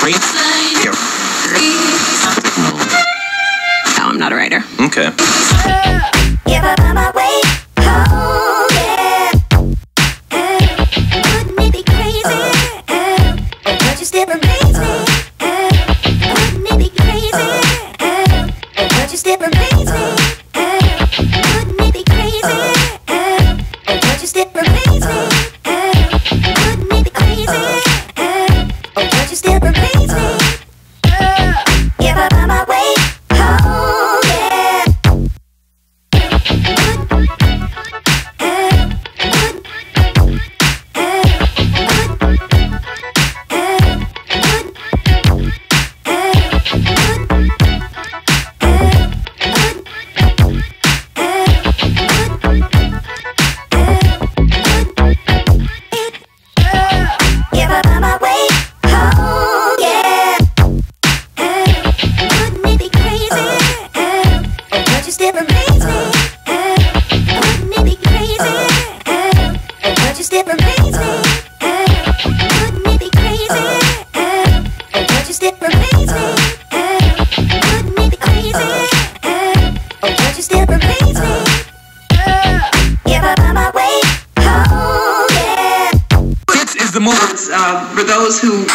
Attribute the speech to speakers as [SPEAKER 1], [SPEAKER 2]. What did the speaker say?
[SPEAKER 1] No, I'm not a writer.
[SPEAKER 2] Okay.
[SPEAKER 3] If I find my way home, yeah. Wouldn't it be crazy? But you still amaze me. Wouldn't it be crazy? But you still amaze me. Wouldn't it be crazy? But you still amaze me. Wouldn't it be crazy? But you still amaze me. If I find my way home, yeah. If I find my way home, yeah. Wouldn't it be crazy? But you still amaze me. Wouldn't it be crazy? But you still amaze me. Wouldn't it be crazy? But you still amaze me. Wouldn't it be crazy? But you still amaze me. If I find my way home, yeah.
[SPEAKER 4] This is the movement for those who